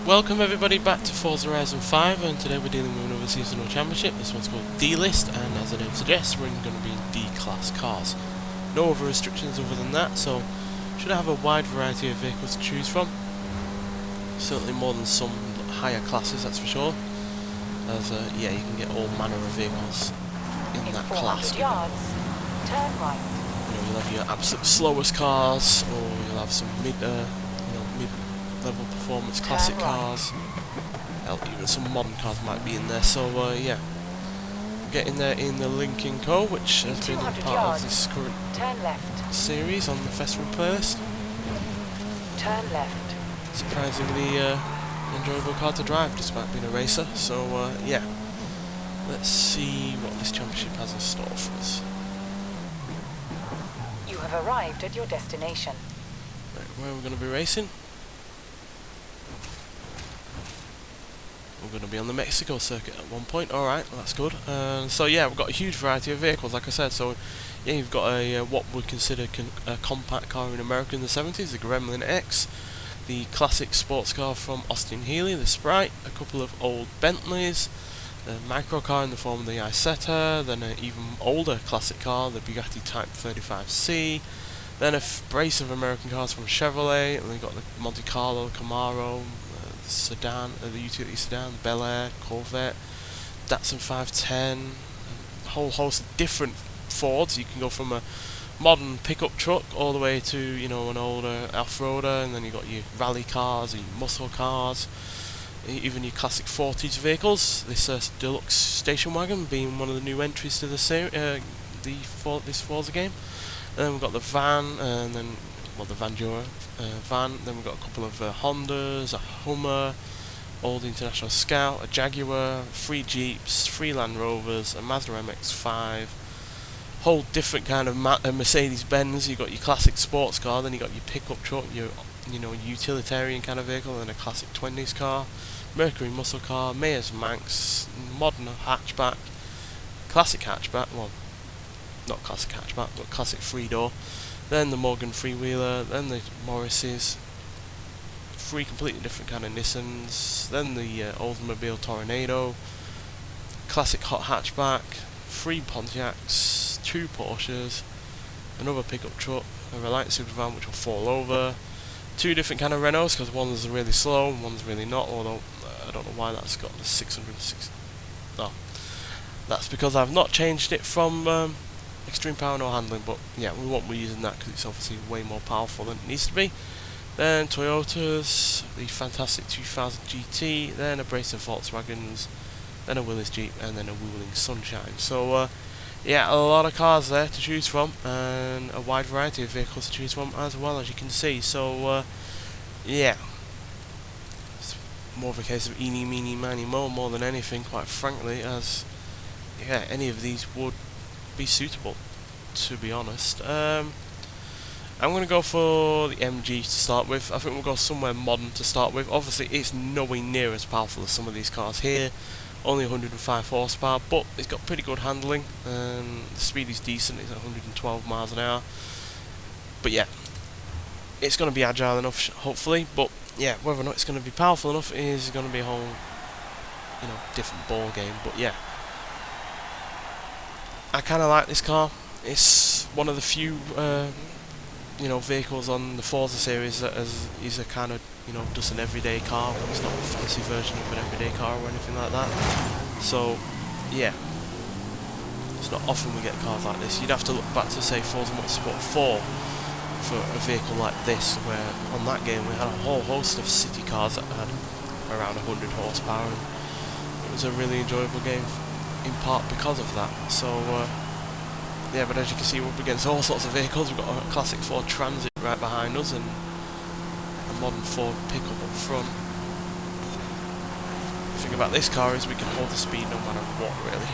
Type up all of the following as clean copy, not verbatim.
Welcome everybody back to Forza Horizon 5, and today we're dealing with another seasonal championship. This one's called D-List, and as the name suggests, we're going to be in D-Class cars. No other restrictions other than that, so should have a wide variety of vehicles to choose from. Certainly more than some higher classes, that's for sure. As yeah, you can get all manner of vehicles in that class. Yards, turn right. You know, you'll have your absolute slowest cars, or you'll have some mid-level performance classic cars. Hell, even some modern cars might be in there. So yeah, getting there in the Lincoln Co, which has been part of this current series on the festival playlist. Turn left. Surprisingly enjoyable car to drive, despite being a racer. So yeah, let's see what this championship has in store for us. You have arrived at your destination. Right, where are we going to be racing? We're going to be on the Mexico circuit at one point. Alright, well, that's good. So yeah, we've got a huge variety of vehicles, like I said. So yeah, you've got a what we consider a compact car in America in the 70s, the Gremlin X, the classic sports car from Austin Healey, the Sprite, a couple of old Bentleys, a micro car in the form of the Isetta, then an even older classic car, the Bugatti Type 35C, then a brace of American cars from Chevrolet, and then got the Monte Carlo, Camaro, sedan, the utility sedan, Bel Air, Corvette, Datsun 510, a whole host of different Fords. You can go from a modern pickup truck all the way to, you know, an older off-roader, and then you got your rally cars, your muscle cars, even your classic Fortage vehicles. This deluxe station wagon being one of the new entries to the this Forza game. And then we've got the van, and then the Vanjura van. Then we've got a couple of Hondas, a Hummer, old International Scout, a Jaguar, 3 Jeeps, 3 Land Rovers, a Mazda MX-5, whole different kind of Mercedes-Benz. You got your classic sports car, then you got your pickup truck, your utilitarian kind of vehicle, and a classic 20s car, Mercury muscle car, Mayors Manx, modern hatchback, classic hatchback. Well, not classic hatchback, but classic 3-door. Then the Morgan freewheeler, then the Morrises, 3 completely different kind of Nissans, then the Oldsmobile Tornado, classic hot hatchback, 3 Pontiacs, 2 Porsches, another pickup truck, a Reliant Supervan which will fall over, 2 different kind of Renaults, because one's really slow and one's really not, although I don't know why that's got the 660. No, that's because I've not changed it from extreme power no handling, but yeah, we won't be using that because it's obviously way more powerful than it needs to be. Then Toyotas, the fantastic 2000 GT, then a brace of Volkswagens, then a Willys Jeep, and then a Wuling Sunshine. So yeah, a lot of cars there to choose from, and a wide variety of vehicles to choose from as well, as you can see. So yeah, it's more of a case of eeny, meeny, miny, mo more than anything, quite frankly, as yeah, any of these would be suitable, to be honest. I'm going to go for the MG to start with. I think we'll go somewhere modern to start with. Obviously it's nowhere near as powerful as some of these cars here, only 105 horsepower, but it's got pretty good handling, and the speed is decent. It's at 112 miles an hour. But yeah, it's going to be agile enough, hopefully. But yeah, whether or not it's going to be powerful enough is going to be a whole, different ball game. But yeah, I kind of like this car. It's one of the few, vehicles on the Forza series that is a kind of, just an everyday car. It's not a fancy version of an everyday car or anything like that. So, yeah, it's not often we get cars like this. You'd have to look back to, say, Forza Motorsport 4 for a vehicle like this, where on that game we had a whole host of city cars that had around 100 horsepower, and it was a really enjoyable game, in part because of that. So yeah, but as you can see, we're up against all sorts of vehicles. We've got a classic Ford Transit right behind us, and a modern Ford pickup up front. The thing about this car is we can hold the speed no matter what, really.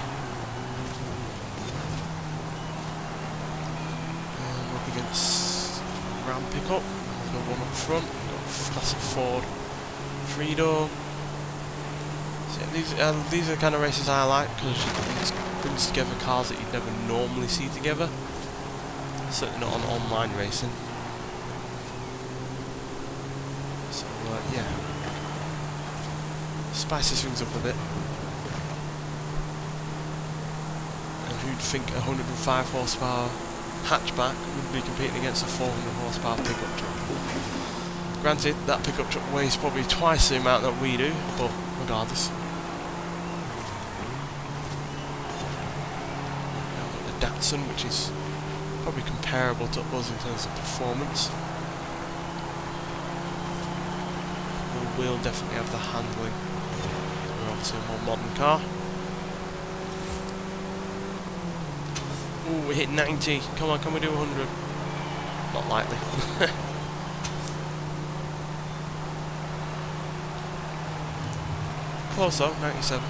And we're up against Ram pickup. There's no one up front. We've got classic Ford 3-door. These are the kind of races I like, because it brings together cars that you'd never normally see together. Certainly not on online racing. So yeah, Spices things up a bit. And who'd think a 105 horsepower hatchback would be competing against a 400 horsepower pickup truck? Granted, that pickup truck weighs probably twice the amount that we do, but regardless. Now we've got the Datsun, which is probably comparable to us in terms of performance. We'll definitely have the handling. We're obviously a more modern car. Ooh, we hit 90. Come on, can we do 100? Not likely. Close though, 97.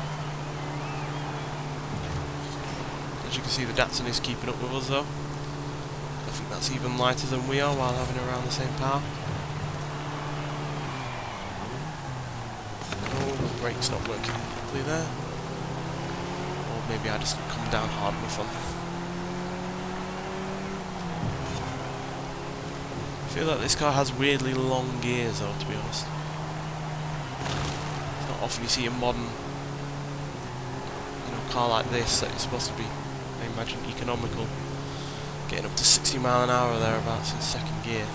As you can see, the Datsun is keeping up with us though. I think that's even lighter than we are while having around the same power. Oh, the brake's not working properly there. Or maybe I just come down hard enough on them. I feel like this car has weirdly long gears though, to be honest. It's not often you see a modern car like this that is supposed to be, I imagine, economical, getting up to 60 mile an hour thereabouts in second gear.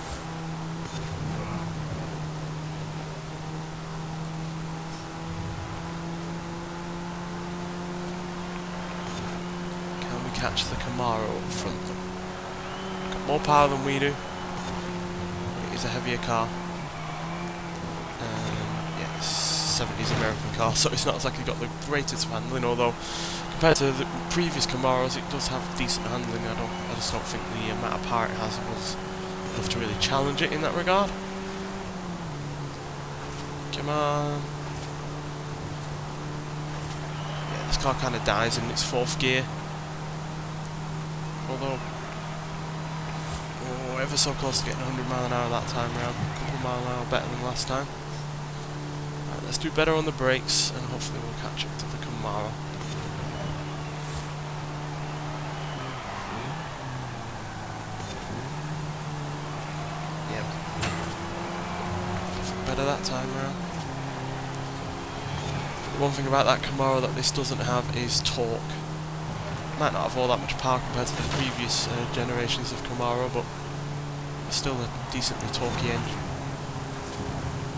Can we catch the Camaro up front though? Got more power than we do. It is a heavier car. Yeah, it's 70s American car, so it's not exactly got the greatest handling, although compared to the previous Camaros it does have decent handling. I just don't think the amount of power it has was enough to really challenge it in that regard. Come on. Yeah, this car kind of dies in its fourth gear. Although, oh, ever so close to getting 100 mile an hour that time round. A couple mile an hour better than last time. Right, let's do better on the brakes and hopefully we'll catch up to the Camaro. Better that time round. The one thing about that Camaro that this doesn't have is torque. Might not have all that much power compared to the previous generations of Camaro, but it's still a decently torquey engine,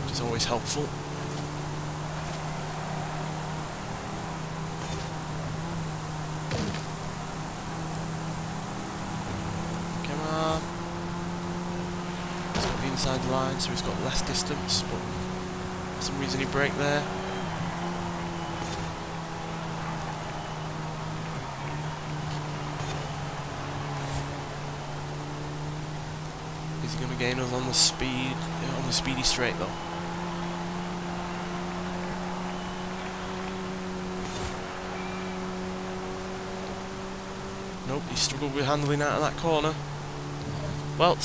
which is always helpful. Come on. Inside the line, so he's got less distance, but for some reason he braked there. Is he going to gain us on the speed, on the speedy straight though? Nope, he struggled with handling out of that corner. Well,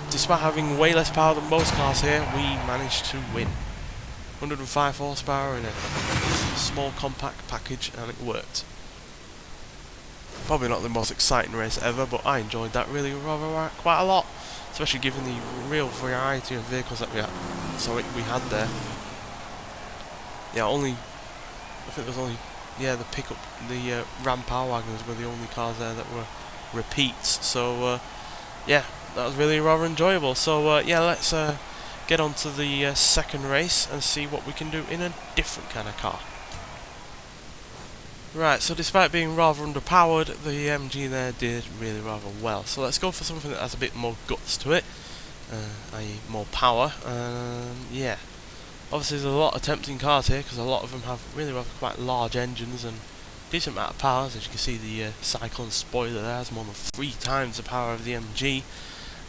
despite having way less power than most cars here, we managed to win. 105 horsepower in a small compact package, and it worked. Probably not the most exciting race ever, but I enjoyed that really quite a lot, especially given the real variety of vehicles that we had there. Yeah, I think there was only, the pickup, the Ram Power Wagons were the only cars there that were repeats. So yeah. That was really rather enjoyable. So yeah, let's get on to the second race and see what we can do in a different kind of car. Right, so despite being rather underpowered, the MG there did really rather well. So let's go for something that has a bit more guts to it, i.e. more power. Yeah, obviously there's a lot of tempting cars here because a lot of them have really rather quite large engines and decent amount of power. As you can see, the Cyclone spoiler there has more than 3 times the power of the MG.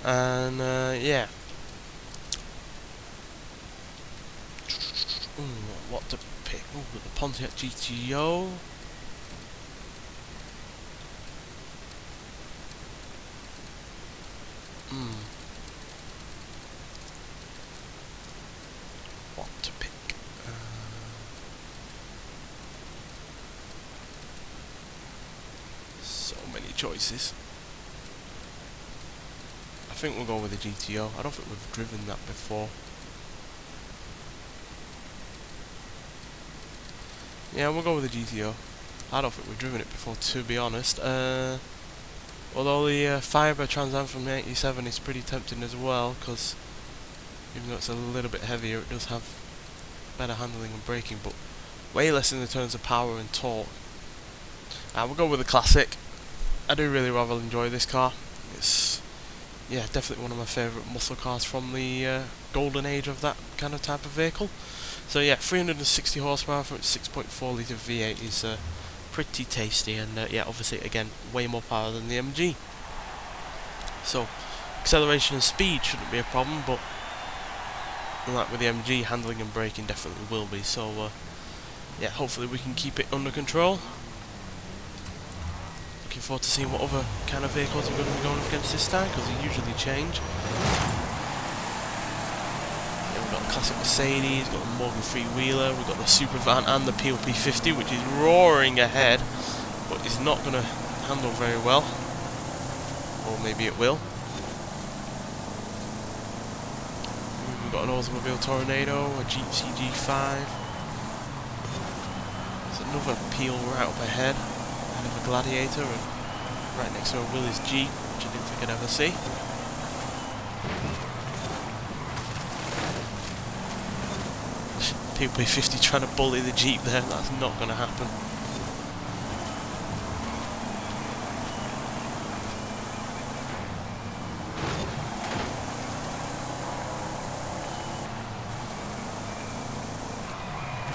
And yeah. Ooh, what to pick? Ooh, the Pontiac GTO. What to pick? So many choices. I think we'll go with the GTO. I don't think we've driven that before. Yeah, we'll go with the GTO. I don't think we've driven it before, to be honest. Although the Fibre Trans Am from the 87 is pretty tempting as well, because even though it's a little bit heavier, it does have better handling and braking, but way less in the terms of power and torque. We'll go with the Classic. I do really rather enjoy this car. It's, yeah, definitely one of my favourite muscle cars from the golden age of that kind of type of vehicle. So yeah, 360 horsepower from its 6.4 litre V8 is pretty tasty, and yeah, obviously again way more power than the MG. So acceleration and speed shouldn't be a problem, but like with the MG, handling and braking definitely will be. So yeah, hopefully we can keep it under control. Looking forward to seeing what other kind of vehicles we're going to be going against this time, because they usually change. Yeah, we've got the classic Mercedes, we've got the Morgan Freewheeler, we've got the Super Van and the POP 50, which is roaring ahead, but is not going to handle very well. Or maybe it will. We've got an Oldsmobile Tornado, a Jeep CG5. There's another Peel right up ahead. Of a Gladiator, and right next to a Willys Jeep, which I didn't think I'd ever see. POP 50 trying to bully the Jeep there, that's not going to happen.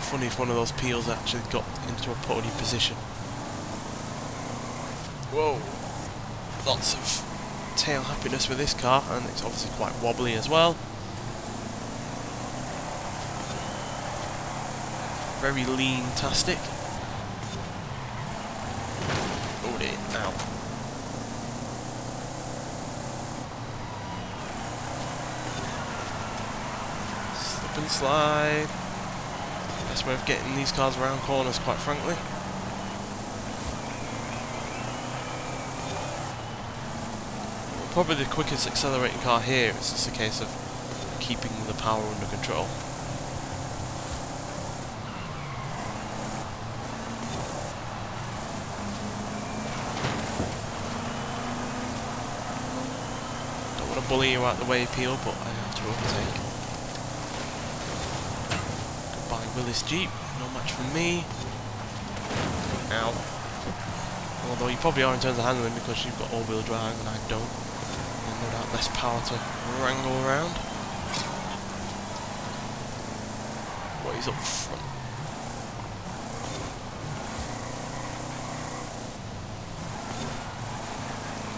Funny if one of those Peels actually got into a podium position. Whoa, lots of tail happiness with this car, and it's obviously quite wobbly as well. Very lean-tastic. Oh dear, ow. Slip and slide. Best way of getting these cars around corners, quite frankly. Probably the quickest accelerating car here. It's just a case of keeping the power under control. Don't want to bully you out the way, Peel, but I have to overtake. Goodbye, Willys Jeep. No match for me. Ow. Although you probably are in terms of handling, because you've got all-wheel drive and I don't. No doubt less power to wrangle around. What is up front?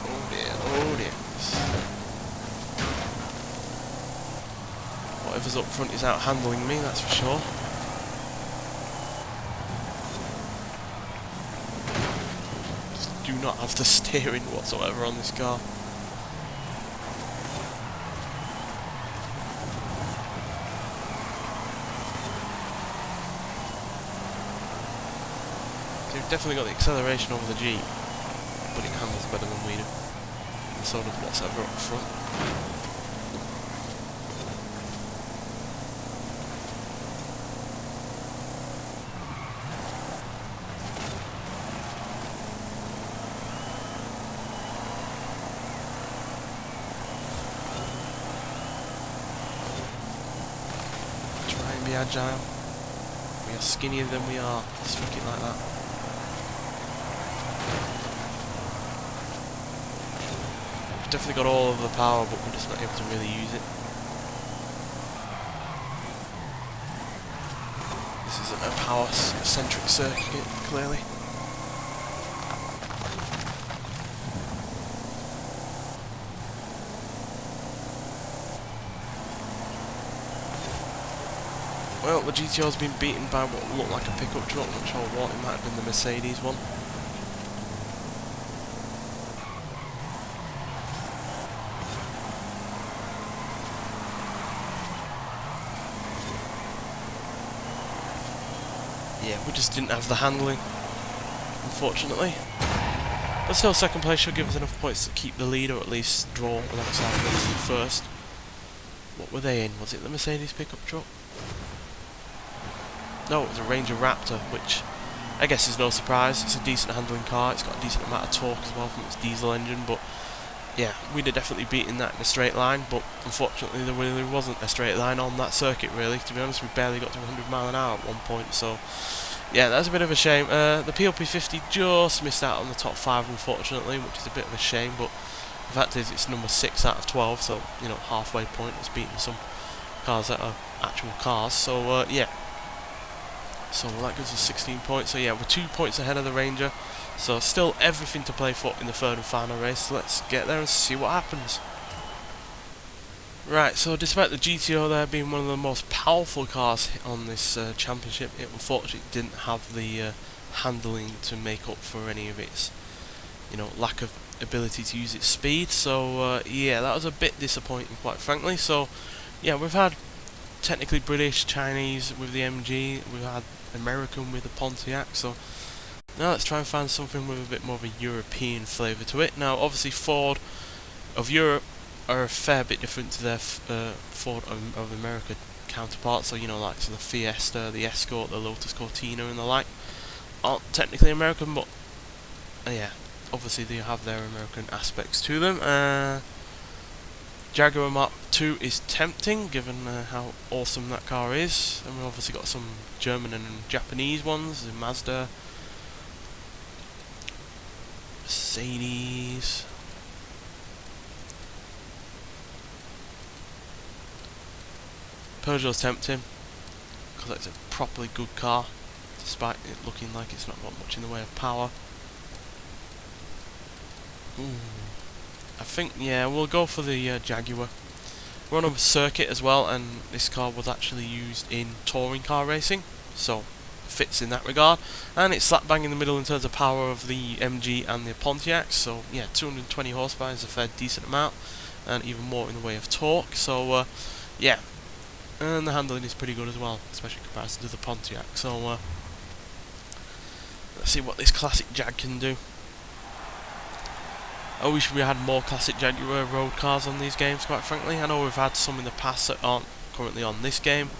Oh dear, oh dear. Whatever's up front is out handling me, that's for sure. Just do not have the steering whatsoever on this car. We've definitely got the acceleration over the Jeep, but it handles better than we do. And so does what's ever up front. Try and be agile. We are skinnier than we are. Speak it like that. Definitely got all of the power, but we're just not able to really use it. This isn't a power-centric circuit, clearly. Well, the GTO's been beaten by what looked like a pickup truck. I'm not sure what, it might have been the Mercedes one. Yeah, we just didn't have the handling, unfortunately. But still, second place should give us enough points to keep the lead, or at least draw alongside the first. What were they in? Was it the Mercedes pickup truck? No, it was a Ranger Raptor, which I guess there's no surprise. It's a decent handling car. It's got a decent amount of torque as well from its diesel engine, but yeah, we'd have definitely beaten that in a straight line, but unfortunately there really wasn't a straight line on that circuit really. To be honest, we barely got to 100 mile an hour at one point, so yeah, that's a bit of a shame. The PLP50 just missed out on the top 5 unfortunately, which is a bit of a shame, but the fact is it's number 6 out of 12, so you know, halfway point. It's beaten some cars that are actual cars, so yeah. So that gives us 16 points, so yeah, we're 2 points ahead of the Ranger. So still everything to play for in the third and final race, so let's get there and see what happens. Right, so despite the GTO there being one of the most powerful cars on this championship, it unfortunately didn't have the handling to make up for any of its, you know, lack of ability to use its speed. So yeah, that was a bit disappointing, quite frankly. So yeah, we've had technically British, Chinese with the MG, we've had American with the Pontiac, so now let's try and find something with a bit more of a European flavour to it. Now obviously Ford of Europe are a fair bit different to their Ford of America counterparts, so you know, like so the Fiesta, the Escort, the Lotus Cortina and the like aren't technically American, but yeah, obviously they have their American aspects to them. Jaguar Mark II is tempting given how awesome that car is, and we've obviously got some German and Japanese ones, the Mazda, Mercedes, Peugeot's tempting because it's a properly good car despite it looking like it's not got much in the way of power. I think, yeah, we'll go for the Jaguar. We're on a circuit as well, and this car was actually used in touring car racing, so fits in that regard. And it's slap bang in the middle in terms of power of the MG and the Pontiac, so yeah, 220 horsepower is a fair decent amount, and even more in the way of torque, so yeah. And the handling is pretty good as well, especially in comparison to the Pontiac, so let's see what this classic Jag can do. I wish we had more classic Jaguar road cars on these games, quite frankly. I know we've had some in the past that aren't currently on this game.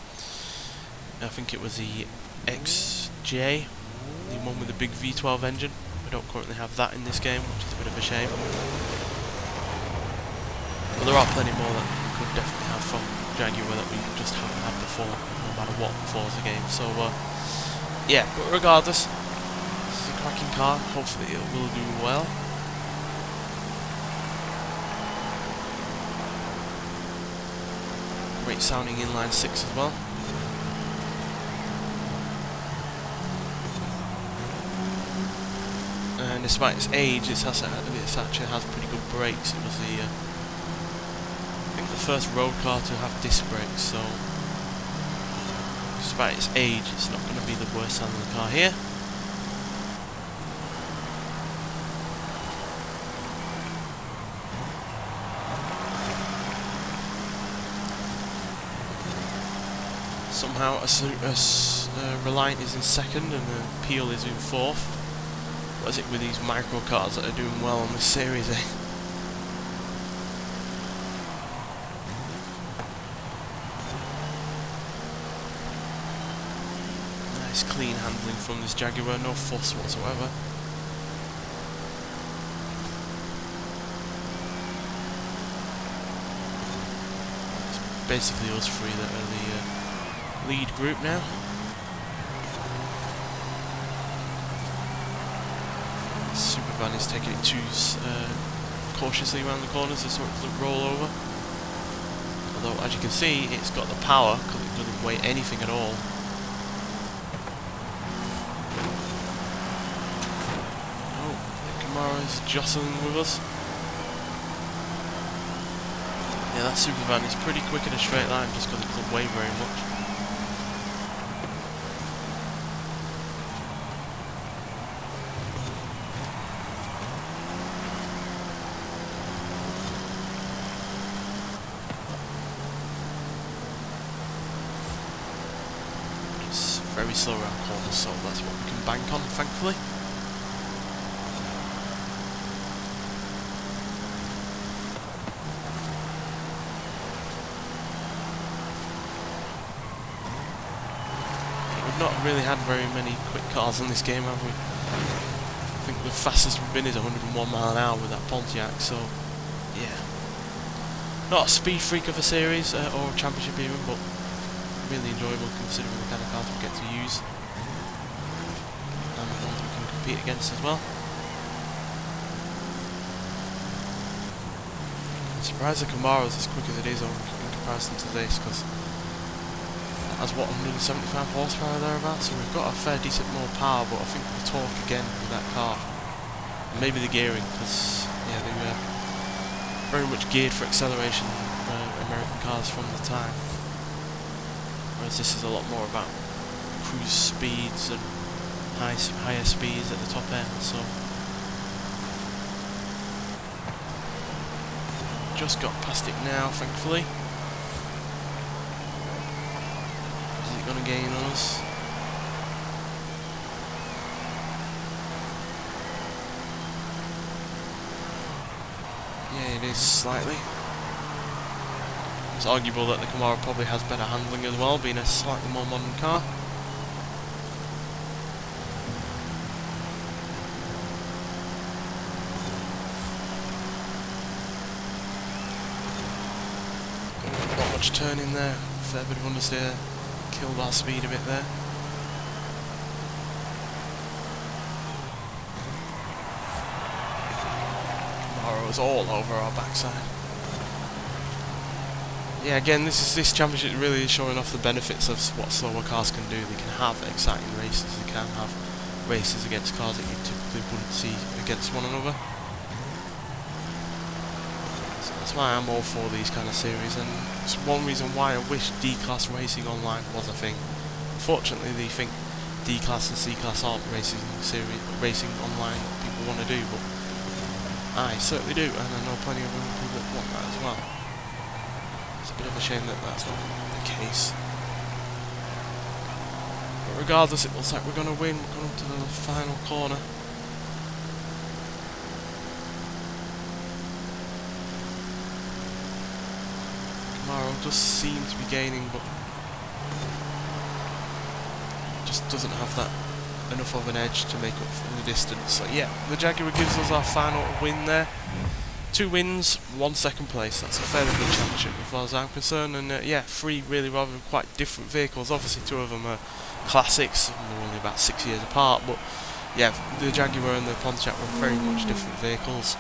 I think it was the XJ, the one with the big V12 engine. We don't currently have that in this game, which is a bit of a shame. But there are plenty more that we could definitely have from Jaguar that we just haven't had before, no matter what Forza game. So yeah, but regardless, this is a cracking car. Hopefully it will do well. Great sounding inline 6 as well. And despite its age, it actually has pretty good brakes. It was the I think the first road car to have disc brakes, so despite its age, it's not going to be the worst sounding car here. Somehow, Reliant is in second and Peel is in fourth. What is it with these micro cars that are doing well on this series, eh? Nice clean handling from this Jaguar, no fuss whatsoever. It's basically us three that are the lead group now. Supervan is taking it too cautiously around the corners so it doesn't roll over. Although, as you can see, it's got the power because it doesn't weigh anything at all. Oh, the Camara's jostling with us. Yeah, that Supervan is pretty quick in a straight line just because it doesn't weigh very much. Very slow around corners, so that's what we can bank on, thankfully. not really had very many quick cars in this game, have we? I think the fastest we've been is 101 mile an hour with that Pontiac, so yeah. Not a speed freak of a series, or a championship even, but really enjoyable considering the kind of cars we get to use. And the ones we can compete against as well. I'm surprised the Camaro's as quick as it is in comparison to this, because that has what, 175 horsepower thereabouts, so we've got a fair decent more power, but I think the torque again with that car. And maybe the gearing, because yeah, they were very much geared for acceleration, American cars from the time. Whereas this is a lot more about cruise speeds and higher speeds at the top end, so just got past it now, thankfully. Is it going to gain on us? Yeah, it is slightly. It's arguable that the Camaro probably has better handling as well, being a slightly more modern car. Not much turning there, fair bit of understeer, killed our speed a bit there. Camaro's all over our backside. Yeah, again, this championship really is showing off the benefits of what slower cars can do. They can have exciting races, they can have races against cars that you typically wouldn't see against one another. So that's why I'm all for these kind of series, and it's one reason why I wish D-Class racing online was a thing. Unfortunately, they think D-Class and C-Class aren't racing online that people want to do, but I certainly do, and I know plenty of other people that want that as well. It's a bit of a shame that that's not the case. But regardless, it looks like we're going to win. We're going to the final corner. Camaro does seem to be gaining, but just doesn't have that enough of an edge to make up for the distance. So yeah, the Jaguar gives us our final win there. 2 wins, 1 second place. That's a fairly good championship as far as I'm concerned, and yeah, 3 really rather quite different vehicles. Obviously 2 of them are classics, and they're only about 6 years apart, but yeah, the Jaguar and the Pontiac were very much different vehicles,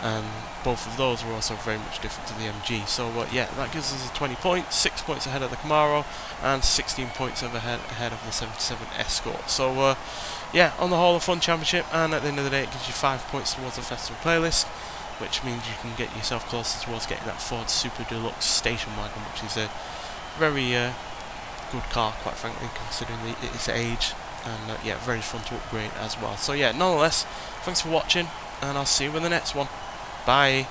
and both of those were also very much different to the MG. So yeah, that gives us a 20 points, 6 points ahead of the Camaro, and 16 points ahead of the 77 Escort. So yeah, on the whole, a fun championship, and at the end of the day, it gives you 5 points towards the festival playlist, which means you can get yourself closer towards getting that Ford Super Deluxe station wagon, which is a very good car, quite frankly, considering its age, and yeah, very fun to upgrade as well. So yeah, nonetheless, thanks for watching, and I'll see you in the next one. Bye.